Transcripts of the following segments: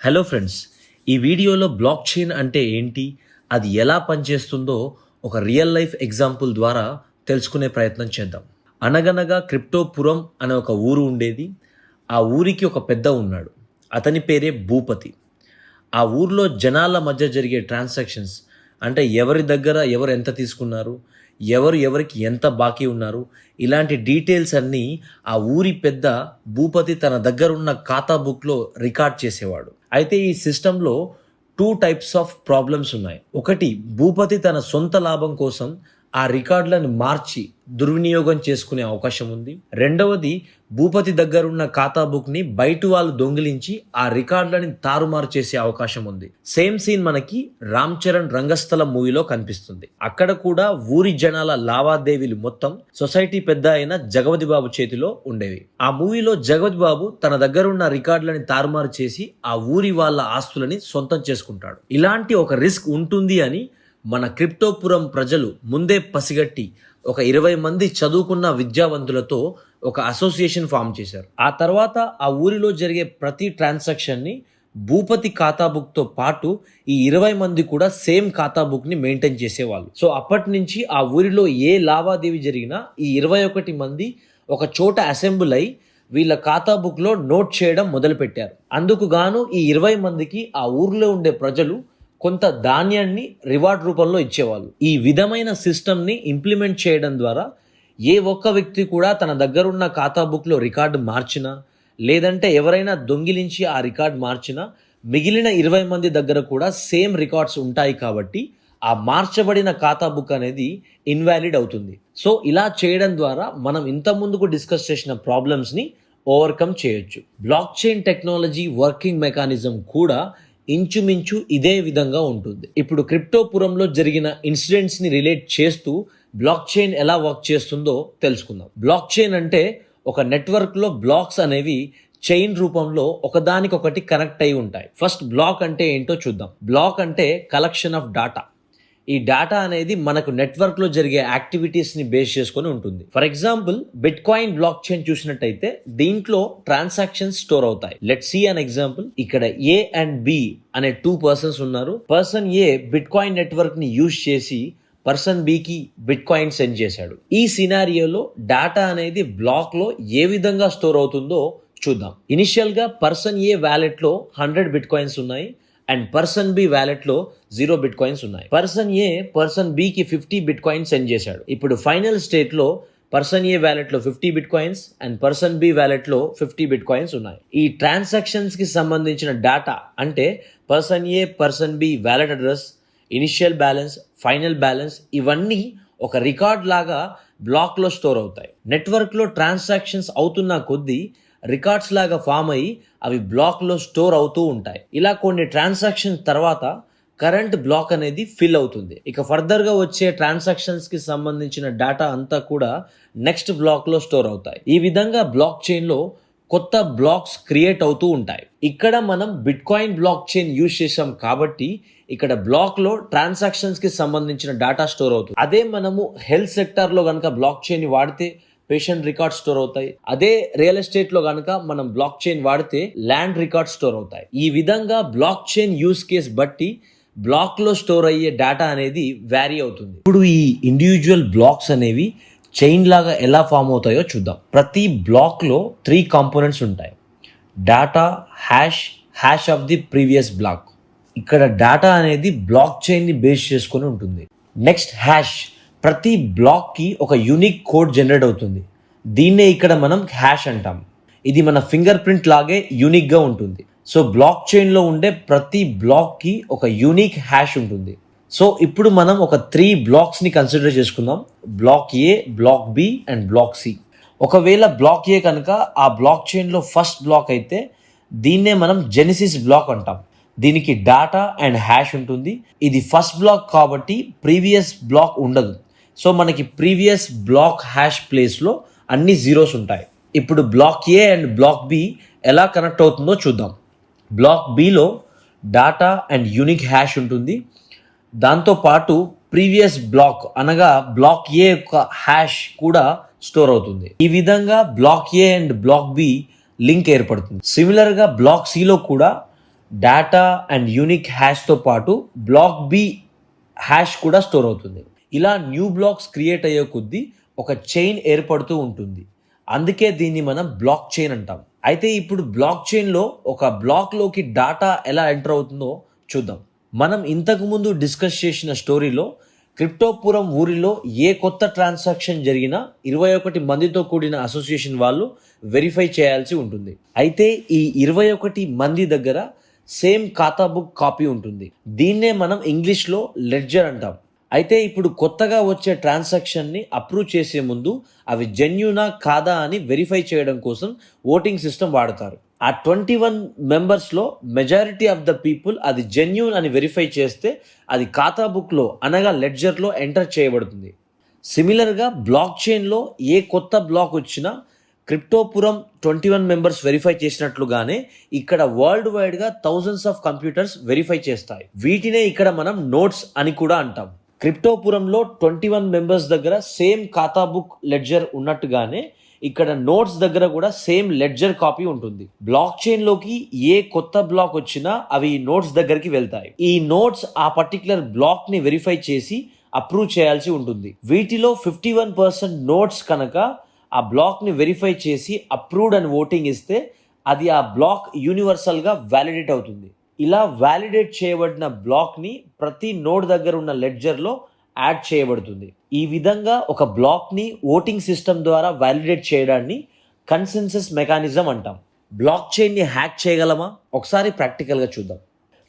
Hello friends, ఈ వీడియోలో block chain అంటే ఏంటి, అది ఎలా పనిచేస్తుందో ఒక రియల్ లైఫ్ ఎగ్జాంపుల్ ద్వారా తెలుసుకునే ప్రయత్నం చేద్దాం. అనగనగా క్రిప్టోపురం అనే ఒక ఊరు ఉండేది. ఆ ఊరికి ఒక పెద్ద ఉన్నాడు. అతని పేరే భూపతి. ఆ ఊర్లో జనాల మధ్య జరిగే ట్రాన్సాక్షన్స్, అంటే ఎవరి దగ్గర ఎవరు ఎంత తీసుకున్నారు, ఎవరికి ఎంత బాకీ ఉన్నారు, ఇలాంటి డీటెయిల్స్ అన్నీ ఆ ఊరి పెద్ద భూపతి తన దగ్గర ఉన్న ఖాతా బుక్లో రికార్డ్ చేసేవాడు. అయితే ఈ సిస్టంలో 2 టైప్స్ ఆఫ్ ప్రాబ్లమ్స్ ఉన్నాయి. ఒకటి, భూపతి తన సొంత లాభం కోసం ఆ రికార్డులను మార్చి దుర్వినియోగం చేసుకునే అవకాశం ఉంది. రెండవది, భూపతి దగ్గరున్న ఖాతా బుక్ని బయట వాళ్ళు దొంగిలించి ఆ రికార్డులని తారుమారు చేసే అవకాశం ఉంది. సేమ్ సీన్ మనకి రామ్ చరణ్ రంగస్థలం మూవీలో కనిపిస్తుంది. అక్కడ కూడా ఊరి జనాల లావాదేవీలు మొత్తం సొసైటీ పెద్ద అయిన జగపతి బాబు చేతిలో ఉండేవి. ఆ మూవీలో జగపతి బాబు తన దగ్గరున్న రికార్డులని తారుమారు చేసి ఆ ఊరి వాళ్ళ ఆస్తులని సొంతం చేసుకుంటాడు. ఇలాంటి ఒక రిస్క్ ఉంటుంది అని మన క్రిప్టోపురం ప్రజలు ముందే పసిగట్టి ఒక 20 మంది చదువుకున్న విద్యావంతులతో ఒక అసోసియేషన్ ఫామ్ చేశారు. ఆ తర్వాత ఆ ఊరిలో జరిగే ప్రతి ట్రాన్సాక్షన్ని భూపతి ఖాతా బుక్తో పాటు ఈ 20 మంది కూడా సేమ్ ఖాతా బుక్ని మెయింటైన్ చేసేవాళ్ళు. సో అప్పటి నుంచి ఆ ఊరిలో ఏ లావాదేవీ జరిగినా ఈ 21 మంది ఒక చోట అసెంబుల్ అయి వీళ్ళ ఖాతా బుక్లో నోట్ చేయడం మొదలుపెట్టారు. అందుకు గాను ఈ 20 మందికి ఆ ఊర్లో ఉండే ప్రజలు కొంత ధాన్యాన్ని రివార్డ్ రూపంలో ఇచ్చేవాళ్ళు. ఈ విధమైన సిస్టమ్ని ఇంప్లిమెంట్ చేయడం ద్వారా ఏ ఒక్క వ్యక్తి కూడా తన దగ్గరున్న ఖాతా బుక్లో రికార్డు మార్చినా, లేదంటే ఎవరైనా దొంగిలించి ఆ రికార్డు మార్చినా మిగిలిన 20 మంది దగ్గర కూడా సేమ్ రికార్డ్స్ ఉంటాయి. కాబట్టి ఆ మార్చబడిన ఖాతా బుక్ అనేది ఇన్వాలిడ్ అవుతుంది. సో ఇలా చేయడం ద్వారా మనం ఇంత ముందుకు డిస్కస్ చేసిన ప్రాబ్లమ్స్ని ఓవర్కమ్ చేయొచ్చు. Block chain technology working mechanism కూడా ఇంచుమించు ఇదే విధంగా ఉంటుంది. ఇప్పుడు క్రిప్టోపురంలో జరిగిన ఇన్సిడెంట్స్ని రిలేట్ చేస్తూ బ్లాక్ చైన్ ఎలా వర్క్ చేస్తుందో తెలుసుకుందాం. బ్లాక్ చైన్ అంటే ఒక నెట్వర్క్లో బ్లాక్స్ అనేవి చైన్ రూపంలో ఒకదానికొకటి కనెక్ట్ అయి ఉంటాయి. ఫస్ట్ బ్లాక్ అంటే ఏంటో చూద్దాం. బ్లాక్ అంటే కలెక్షన్ ఆఫ్ డాటా. ఈ డేటా అనేది మనకు నెట్వర్క్లో జరిగే యాక్టివిటీస్ని బేస్ చేసుకొని ఉంటుంది. For example, bitcoin blockchain చూసినట్టయితే దీంట్లో ట్రాన్సాక్షన్స్ స్టోర్ అవుతాయి. Let's see an example. ఇక్కడ ఏ అండ్ బి అనే 2 పర్సన్స్ ఉన్నారు. Person A bitcoin network ని యూజ్ చేసి పర్సన్ బికి బిట్ కాయిన్ సెండ్ చేశాడు. ఈ సినారియోలో డేటా అనేది బ్లాక్ లో ఏ విధంగా స్టోర్ అవుతుందో చూద్దాం. ఇనిషియల్ గా పర్సన్ ఏ వ్యాలెట్ లో 100 బిట్ కాయిన్స్ ఉన్నాయి అండ్ పర్సన్ బి వ్యాలెట్ లో 0 బిట్ కాయిన్స్ ఉన్నాయి. పర్సన్ ఏ పర్సన్ బికి 50 బిట్ కాయిన్స్ సెండ్ చేశాడు. ఇప్పుడు ఫైనల్ స్టేట్ లో పర్సన్ ఏ వ్యాలెట్ లో 50 bitcoins and person B wallet లో 50 బిట్ కాయిన్స్ ఉన్నాయి. ఈ ట్రాన్సాక్షన్స్ కి సంబంధించిన డేటా అంటే person A person B wallet address, initial balance, final balance, ఇవన్నీ ఒక రికార్డ్ లాగా బ్లాక్ లో స్టోర్ అవుతాయి. నెట్వర్క్ లో ట్రాన్సాక్షన్స్ అవుతున్న కొద్దీ రికార్డ్స్ లాగా ఫామ్ అయ్యి అవి బ్లాక్ లో స్టోర్ అవుతూ ఉంటాయి. ఇలా కొన్ని ట్రాన్సాక్షన్ తర్వాత కరెంట్ బ్లాక్ అనేది ఫిల్ అవుతుంది. ఇక ఫర్దర్ గా వచ్చే ట్రాన్సాక్షన్స్ కి సంబంధించిన డేటా అంతా కూడా నెక్స్ట్ బ్లాక్ లో స్టోర్ అవుతాయి. ఈ విధంగా బ్లాక్ చైన్ లో కొత్త బ్లాక్స్ క్రియేట్ అవుతూ ఉంటాయి. ఇక్కడ మనం bit coin block chain use చేసాం కాబట్టి ఇక్కడ బ్లాక్ లో ట్రాన్సాక్షన్స్ కి సంబంధించిన డేటా స్టోర్ అవుతుంది. అదే మనము హెల్త్ సెక్టర్ లో కనుక బ్లాక్ చైన్ వాడితే పేషెంట్ రికార్డ్ స్టోర్ అవుతాయి. అదే రియల్ ఎస్టేట్ లో కనుక మనం బ్లాక్ చైన్ వాడితే ల్యాండ్ రికార్డ్ స్టోర్ అవుతాయి. ఈ విధంగా బ్లాక్ చైన్ యూస్ కేస్ బట్టి బ్లాక్ లో స్టోర్ అయ్యే డేటా అనేది వ్యారీ అవుతుంది. ఇప్పుడు ఈ ఇండివిజువల్ బ్లాక్స్ అనేవి చైన్ లాగా ఎలా ఫామ్ అవుతాయో చూద్దాం. ప్రతి బ్లాక్ లో 3 కాంపోనెంట్స్ ఉంటాయి. Data, hash of the previous block. ఇక్కడ డేటా అనేది బ్లాక్ చైన్ ని బేస్ చేసుకొని ఉంటుంది. Next hash. ప్రతి బ్లాక్ కి ఒక యూనిక్ కోడ్ జనరేట్ అవుతుంది. దీన్నే ఇక్కడ మనం హ్యాష్ అంటాం. ఇది మన ఫింగర్ ప్రింట్ లాగే యూనిక్ గా ఉంటుంది. సో బ్లాక్ చైన్ లో ఉండే ప్రతి బ్లాక్ కి ఒక యూనిక్ హ్యాష్ ఉంటుంది. సో ఇప్పుడు మనం ఒక 3 బ్లాక్స్ ని కన్సిడర్ చేసుకుందాం. Block A, block B and block C. ఒకవేళ బ్లాక్ ఏ కనుక ఆ బ్లాక్ చైన్ లో ఫస్ట్ బ్లాక్ అయితే దీన్నే మనం జెనిసిస్ బ్లాక్ అంటాం. దీనికి డేటా అండ్ హ్యాష్ ఉంటుంది. ఇది ఫస్ట్ బ్లాక్ కాబట్టి ప్రీవియస్ బ్లాక్ ఉండదు. సో మనకి ప్రీవియస్ బ్లాక్ హ్యాష్ ప్లేస్లో అన్ని జీరోస్ ఉంటాయి. ఇప్పుడు block A and block B ఎలా కనెక్ట్ అవుతుందో చూద్దాం. బ్లాక్ బిలో డేటా అండ్ యూనిక్ హ్యాష్ ఉంటుంది. దాంతోపాటు ప్రీవియస్ బ్లాక్ అనగా బ్లాక్ ఏ యొక్క హ్యాష్ కూడా స్టోర్ అవుతుంది. ఈ విధంగా block A and block B link ఏర్పడుతుంది. సిమిలర్గా బ్లాక్ సిలో కూడా డేటా అండ్ యూనిక్ హ్యాష్తో పాటు బ్లాక్ బి హ్యాష్ కూడా స్టోర్ అవుతుంది. ఇలా న్యూ బ్లాక్స్ క్రియేట్ అయ్యే కొద్దీ ఒక చైన్ ఏర్పడుతూ ఉంటుంది. అందుకే దీన్ని మనం బ్లాక్ చైన్ అంటాం. అయితే ఇప్పుడు బ్లాక్ చైన్లో ఒక బ్లాక్లోకి డాటా ఎలా ఎంటర్ అవుతుందో చూద్దాం. మనం ఇంతకుముందు డిస్కస్ చేసిన స్టోరీలో క్రిప్టోపురం ఊరిలో ఏ కొత్త ట్రాన్సాక్షన్ జరిగినా 21 మందితో కూడిన అసోసియేషన్ వాళ్ళు వెరిఫై చేయాల్సి ఉంటుంది. అయితే ఈ 21 మంది దగ్గర సేమ్ ఖాతా బుక్ కాపీ ఉంటుంది. దీన్నే మనం ఇంగ్లీష్లో లెడ్జర్ అంటాం. అయితే ఇప్పుడు కొత్తగా వచ్చే ట్రాన్సాక్షన్ని అప్రూవ్ చేసే ముందు అవి జెన్యూనా కాదా అని వెరిఫై చేయడం కోసం ఓటింగ్ సిస్టమ్ వాడతారు. ఆ 21 మెంబర్స్లో మెజారిటీ ఆఫ్ ద పీపుల్ అది జెన్యూన్ అని వెరిఫై చేస్తే అది ఖాతా బుక్లో అనగా లెడ్జర్లో ఎంటర్ చేయబడుతుంది. సిమిలర్గా బ్లాక్ చైన్లో ఏ కొత్త బ్లాక్ వచ్చినా క్రిప్టోపురం 21 మెంబర్స్ వెరిఫై చేసినట్లుగానే ఇక్కడ వరల్డ్ వైడ్గా థౌజండ్స్ ఆఫ్ కంప్యూటర్స్ వెరిఫై చేస్తాయి. వీటినే ఇక్కడ మనం నోట్స్ అని కూడా అంటాం. క్రిప్టోపురంలో 21 మెంబర్స్ దగ్గర సేమ్ ఖాతా బుక్ లెడ్జర్ ఉన్నట్టుగానే ఇక్కడ నోట్స్ దగ్గర కూడా సేమ్ లెడ్జర్ కాపీ ఉంటుంది. బ్లాక్ చైన్ లోకి ఏ కొత్త బ్లాక్ వచ్చినా అవి నోట్స్ దగ్గరికి వెళ్తాయి. ఈ నోట్స్ ఆ పర్టికులర్ బ్లాక్ ని వెరిఫై చేసి అప్రూవ్ చేయాల్సి ఉంటుంది. వీటిలో 51% నోట్స్ కనుక ఆ బ్లాక్ ని వెరిఫై చేసి అప్రూవ్డ్ అని ఓటింగ్ ఇస్తే అది ఆ బ్లాక్ యూనివర్సల్ గా వ్యాలిడేట్ అవుతుంది. ఇలా వ్యాలిడేట్ చేయబడిన బ్లాక్ ని ప్రతి నోడ్ దగ్గర ఉన్న లెడ్జర్ లో యాడ్ చేయబడుతుంది. ఈ విధంగా ఒక బ్లాక్ ని ఓటింగ్ సిస్టమ్ ద్వారా వ్యాలిడేట్ చేయడాన్ని కన్సెన్సస్ మెకానిజం అంటాం. బ్లాక్ చైన్ ని హ్యాక్ చేయగలమా? ఒకసారి ప్రాక్టికల్ గా చూద్దాం.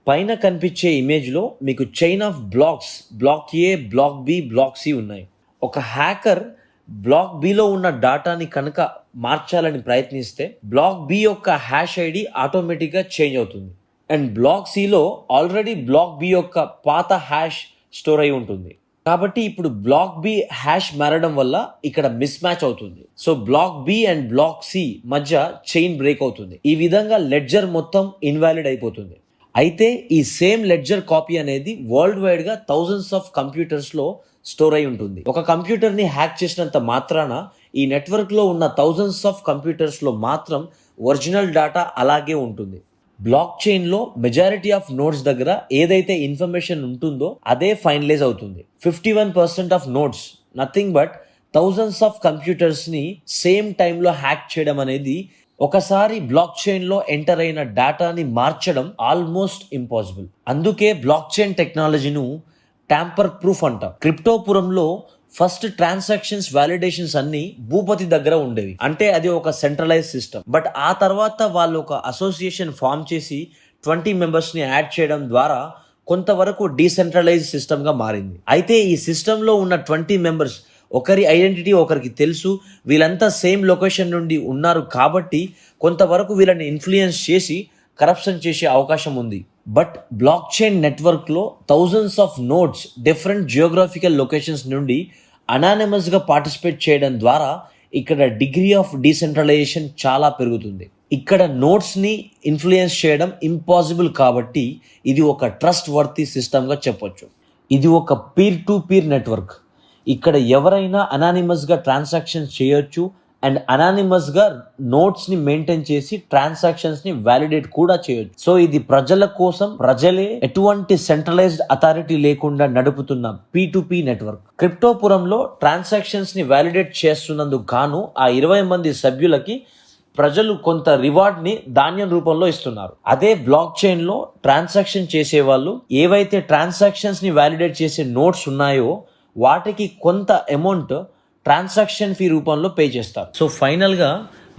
పైన కనిపించే ఇమేజ్ లో మీకు chain of blocks block A, block B, block C ఉన్నాయి. ఒక హ్యాకర్ బ్లాక్ బిలో ఉన్న డాటాని కనుక మార్చాలని ప్రయత్నిస్తే బ్లాక్ బి యొక్క హ్యాష్ ఐడి ఆటోమేటిక్గా చేంజ్ అవుతుంది. అండ్ బ్లాక్ సిలో ఆల్రెడీ బ్లాక్ బి యొక్క పాత హ్యాష్ స్టోర్ అయి ఉంటుంది. కాబట్టి ఇప్పుడు బ్లాక్ బి హ్యాష్ మారడం వల్ల ఇక్కడ మిస్ మ్యాచ్ అవుతుంది. So block B and block C మధ్య చైన్ బ్రేక్ అవుతుంది. ఈ విధంగా లెడ్జర్ మొత్తం ఇన్వాలిడ్ అయిపోతుంది. అయితే ఈ సేమ్ లెడ్జర్ కాపీ అనేది వరల్డ్ వైడ్ గా థౌజండ్స్ ఆఫ్ కంప్యూటర్స్ లో స్టోర్ అయి ఉంటుంది. ఒక కంప్యూటర్ ని హ్యాక్ చేసినంత మాత్రాన ఈ నెట్వర్క్ లో ఉన్న థౌజండ్స్ ఆఫ్ కంప్యూటర్స్ లో మాత్రం ఒరిజినల్ డాటా అలాగే ఉంటుంది. బ్లాక్ చైన్ లో మెజారిటీ ఆఫ్ నోడ్స్ దగ్గర ఏదైతే ఇన్ఫర్మేషన్ ఉంటుందో అదే ఫైనలైజ్ అవుతుంది. 51% of nodes nothing but thousands of computers ని సేమ్ టైంలో హ్యాక్ చేయడం అనేది ఒకసారి బ్లాక్ చైన్ లో ఎంటర్ అయిన డేటాని మార్చడం ఆల్మోస్ట్ ఇంపాసిబుల్. అందుకే బ్లాక్ చైన్ టెక్నాలజీను ట్యాంపర్ ప్రూఫ్ అంటాం. క్రిప్టోపురంలో ఫస్ట్ ట్రాన్సాక్షన్స్ వ్యాలిడేషన్స్ అన్ని భూపతి దగ్గర ఉండేవి. అంటే అది ఒక సెంట్రలైజ్ సిస్టమ్. బట్ ఆ తర్వాత వాళ్ళు ఒక అసోసియేషన్ ఫామ్ చేసి 20 మెంబర్స్ ని యాడ్ చేయడం ద్వారా కొంతవరకు డీసెంట్రలైజ్ సిస్టమ్ గా మారింది. అయితే ఈ సిస్టమ్ లో ఉన్న 20 మెంబర్స్ ఒకరి ఐడెంటిటీ ఒకరికి తెలుసు. వీళ్ళంతా సేమ్ లొకేషన్ నుండి ఉన్నారు కాబట్టి కొంతవరకు వీళ్ళని ఇన్ఫ్లుయెన్స్ చేసి కరప్షన్ చేసే అవకాశం ఉంది. బట్ బ్లాక్ చైన్ నెట్వర్క్ లో thousands of nodes different geographical locations నుండి అనానిమస్ గా పార్టిసిపేట్ చేయడం ద్వారా ఇక్కడ డిగ్రీ ఆఫ్ డీసెంట్రలైజేషన్ చాలా పెరుగుతుంది. ఇక్కడ నోడ్స్ ని ఇన్ఫ్లుయెన్స్ చేయడం ఇంపాసిబుల్ కాబట్టి ఇది ఒక ట్రస్ట్ వర్తీ సిస్టమ్ గా చెప్పొచ్చు. ఇది ఒక పీర్ టు పీర్ నెట్వర్క్. ఇక్కడ ఎవరైనా అనానిమస్ గా ట్రాన్సాక్షన్స్ చేయొచ్చు అండ్ అనానిమస్ గా నోట్స్ ని మెయింటైన్ చేసి ట్రాన్సాక్షన్స్ ని వ్యాలిడేట్ కూడా చేయొచ్చు. సో ఇది ప్రజల కోసం ప్రజలే ఎటువంటి సెంట్రలైజ్డ్ అథారిటీ లేకుండా నడుపుతున్న P2P నెట్వర్క్. క్రిప్టోపురంలో ట్రాన్సాక్షన్స్ ని వ్యాలిడేట్ చేస్తున్నందుకు గాను ఆ 20 మంది సభ్యులకి ప్రజలు కొంత రివార్డ్ ని ధాన్యం రూపంలో ఇస్తున్నారు. అదే బ్లాక్ చైన్ లో ట్రాన్సాక్షన్ చేసే వాళ్ళు ఏవైతే ట్రాన్సాక్షన్స్ ని వ్యాలిడేట్ చేసే నోట్స్ ఉన్నాయో వాటికి కొంత అమౌంట్ ట్రాన్సాక్షన్ ఫీ రూపంలో పే చేస్తారు. సో ఫైనల్గా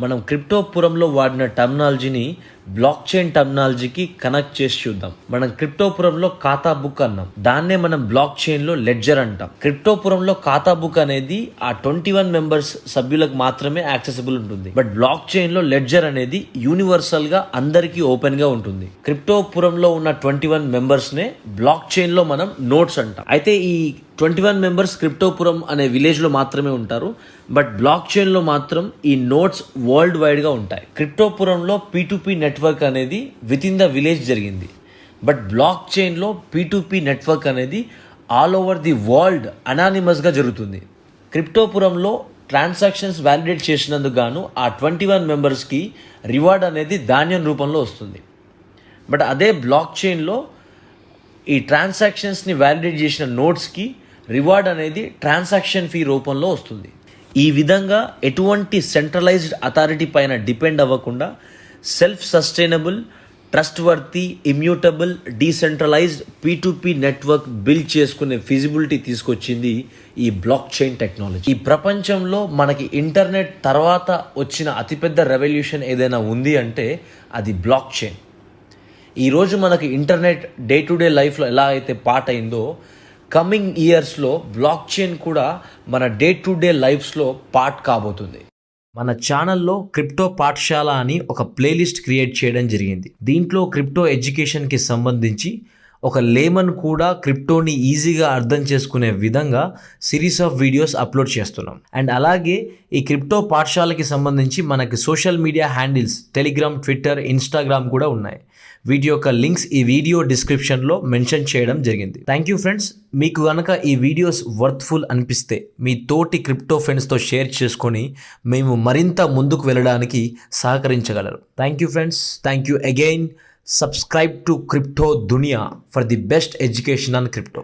మనం క్రిప్టోపురంలో వాడిన టర్మినాలజీని బ్లాక్ చైన్ టర్మినాలజీకి కనెక్ట్ చేసి చూద్దాం. మనం క్రిప్టోపురంలో ఖాతా బుక్ అన్నాం, దాన్నే మనం బ్లాక్ చైన్ లో లెడ్జర్ అంటాం. క్రిప్టోపురంలో ఖాతా బుక్ అనేది ఆ 21 మెంబర్స్ సభ్యులకు మాత్రమే యాక్సెసిబుల్ ఉంటుంది. బట్ బ్లాక్ చైన్ లో లెడ్జర్ అనేది యూనివర్సల్ గా అందరికీ ఓపెన్ గా ఉంటుంది. క్రిప్టోపురంలో ఉన్న 21 మెంబర్స్ నే బ్లాక్ చైన్ లో మనం నోట్స్ అంటాం. అయితే ఈ 21 మెంబర్స్ క్రిప్టోపురం అనే విలేజ్ లో మాత్రమే ఉంటారు. బట్ బ్లాక్ చైన్ లో మాత్రం ఈ నోట్స్ వరల్డ్ వైడ్ గా ఉంటాయి. క్రిప్టోపురంలో P2P నెట్వర్క్ అనేది విత్ ఇన్ ద విలేజ్ జరిగింది. బట్ బ్లాక్ చైన్ లో P2P నెట్వర్క్ అనేది all over the world anonymous గా జరుగుతుంది. క్రిప్టోపురంలో ట్రాన్సాక్షన్స్ వ్యాలిడేట్ చేసినందుకు గాను ఆ 21 మెంబర్స్ కి రివార్డ్ అనేది ధాన్యం రూపంలో వస్తుంది. బట్ అదే బ్లాక్ చైన్లో ఈ ట్రాన్సాక్షన్స్ని వ్యాలిడేట్ చేసిన నోట్స్కి రివార్డ్ అనేది ట్రాన్సాక్షన్ ఫీ రూపంలో వస్తుంది. ఈ విధంగా ఎటువంటి సెంట్రలైజ్డ్ అథారిటీ పైన డిపెండ్ అవ్వకుండా self sustainable, trust worthy, immutable, decentralised P2P network build చేసుకునే ఫిజిబిలిటీ తీసుకొచ్చింది ఈ బ్లాక్ చైన్ టెక్నాలజీ. ఈ ప్రపంచంలో మనకి ఇంటర్నెట్ తర్వాత వచ్చిన అతిపెద్ద రెవల్యూషన్ ఏదైనా ఉంది అంటే అది బ్లాక్ చైన్. ఈరోజు మనకి ఇంటర్నెట్ డే టు డే లైఫ్లో ఎలా అయితే పార్ట్ అయిందో, కమింగ్ ఇయర్స్లో బ్లాక్ చైన్ కూడా మన డే టు డే లైఫ్స్లో పార్ట్ కాబోతుంది. మన ఛానల్లో క్రిప్టో పాఠశాల అని ఒక ప్లేలిస్ట్ క్రియేట్ చేయడం జరిగింది. దీంట్లో క్రిప్టో ఎడ్యుకేషన్కి సంబంధించి ఒక లేమన్ కూడా క్రిప్టోని ఈజీగా అర్థం చేసుకునే విధంగా సిరీస్ ఆఫ్ వీడియోస్ అప్లోడ్ చేస్తున్నాం. అండ్ అలాగే ఈ క్రిప్టో పాఠశాలకి సంబంధించి మనకి social media handles Telegram, Twitter, Instagram కూడా ఉన్నాయి. వీటి యొక్క లింక్స్ ఈ వీడియో డిస్క్రిప్షన్లో మెన్షన్ చేయడం జరిగింది. Thank you friends. మీకు కనుక ఈ వీడియోస్ వర్త్ఫుల్ అనిపిస్తే మీ తోటి క్రిప్టో ఫ్రెండ్స్తో షేర్ చేసుకొని మేము మరింత ముందుకు వెళ్ళడానికి సహకరించగలరు. Thank you friends. Thank you again. Subscribe to Crypto Dunia for the best education on crypto.